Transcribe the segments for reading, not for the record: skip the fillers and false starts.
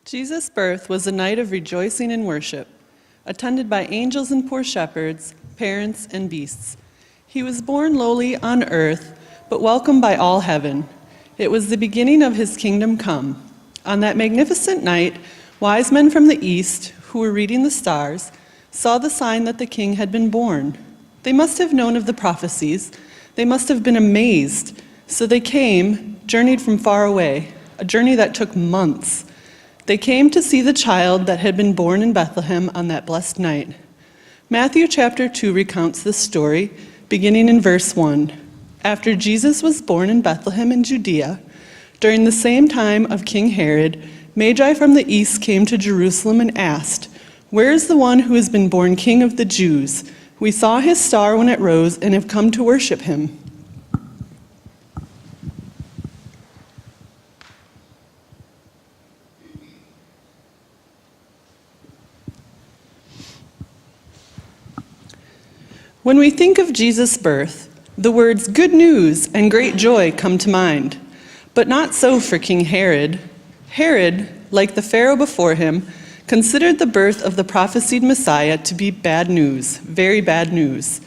Jesus' birth was a night of rejoicing and worship, attended by angels and poor shepherds, parents and beasts. He was born lowly on earth, but welcomed by all heaven. It was the beginning of his kingdom come. On that magnificent night, wise men from the east, who were reading the stars, saw the sign that the king had been born. They must have known of the prophecies. They must have been amazed. So they came, journeyed from far away, a journey that took months. They came to see the child that had been born in Bethlehem on that blessed night. Matthew chapter 2 recounts this story, beginning in verse 1. After Jesus was born in Bethlehem in Judea, during the same time of King Herod, Magi from the east came to Jerusalem and asked, "Where is the one who has been born King of the Jews? We saw his star when it rose and have come to worship him." When we think of Jesus' birth, the words good news and great joy come to mind. But not so for King Herod. Herod, like the Pharaoh before him, considered the birth of the prophesied Messiah to be bad news, very bad news.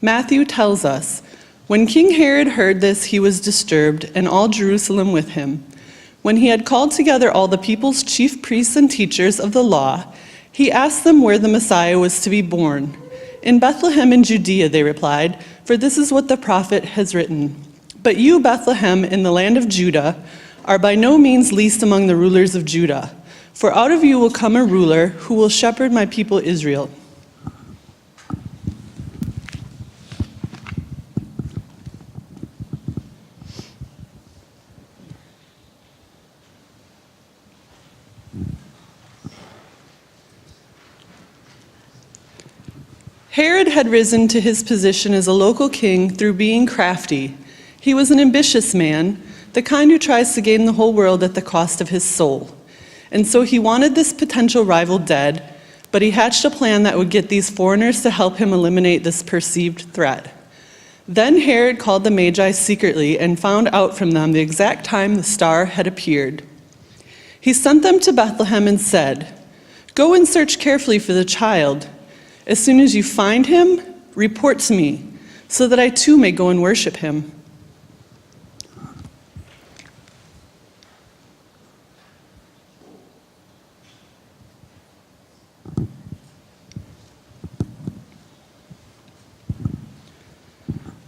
Matthew tells us, when King Herod heard this, he was disturbed, and all Jerusalem with him. When he had called together all the people's chief priests and teachers of the law, he asked them where the Messiah was to be born. "In Bethlehem in Judea," they replied, "for this is what the prophet has written. But you, Bethlehem, in the land of Judah, are by no means least among the rulers of Judah. For out of you will come a ruler who will shepherd my people Israel." Herod had risen to his position as a local king through being crafty. He was an ambitious man, the kind who tries to gain the whole world at the cost of his soul. And so he wanted this potential rival dead, but he hatched a plan that would get these foreigners to help him eliminate this perceived threat. Then Herod called the Magi secretly and found out from them the exact time the star had appeared. He sent them to Bethlehem and said, "Go and search carefully for the child. As soon as you find him, report to me, so that I too may go and worship him."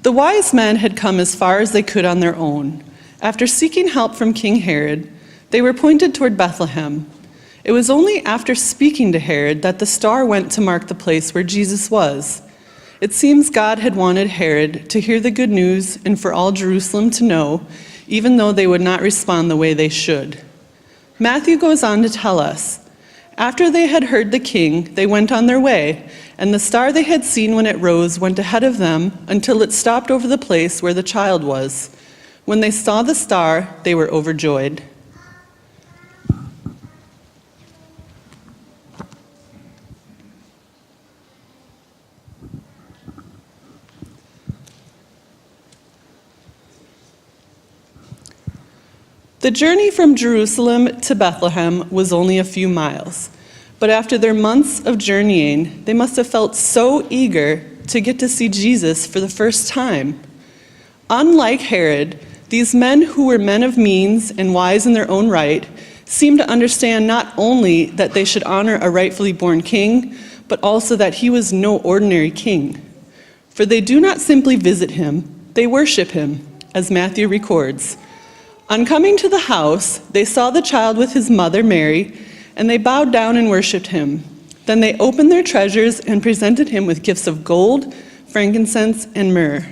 The wise men had come as far as they could on their own. After seeking help from King Herod, they were pointed toward Bethlehem. It was only after speaking to Herod that the star went to mark the place where Jesus was. It seems God had wanted Herod to hear the good news and for all Jerusalem to know, even though they would not respond the way they should. Matthew goes on to tell us, after they had heard the king, they went on their way, and the star they had seen when it rose went ahead of them until it stopped over the place where the child was. When they saw the star, they were overjoyed. The journey from Jerusalem to Bethlehem was only a few miles, but after their months of journeying, they must have felt so eager to get to see Jesus for the first time. Unlike Herod, these men who were men of means and wise in their own right seemed to understand not only that they should honor a rightfully born king, but also that he was no ordinary king. For they do not simply visit him, they worship him, as Matthew records. On coming to the house, they saw the child with his mother, Mary, and they bowed down and worshipped him. Then they opened their treasures and presented him with gifts of gold, frankincense, and myrrh.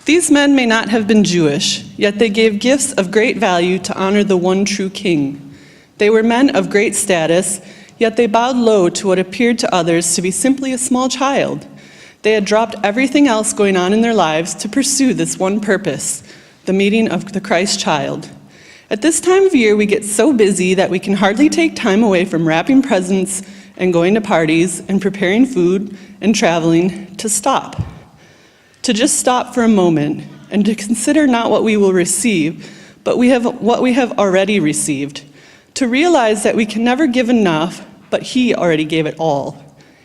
These men may not have been Jewish, yet they gave gifts of great value to honor the one true king. They were men of great status, yet they bowed low to what appeared to others to be simply a small child. They had dropped everything else going on in their lives to pursue this one purpose, the meeting of the Christ child. At this time of year, we get so busy that we can hardly take time away from wrapping presents and going to parties and preparing food and traveling to stop. To just stop for a moment and to consider not what we will receive, but what we have already received. To realize that we can never give enough, but He already gave it all.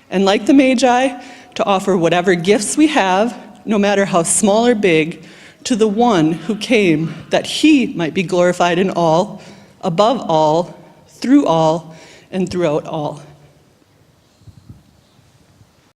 And like the Magi, to offer whatever gifts we have, no matter how small or big, to the one who came that He might be glorified in all, above all, through all, and throughout all.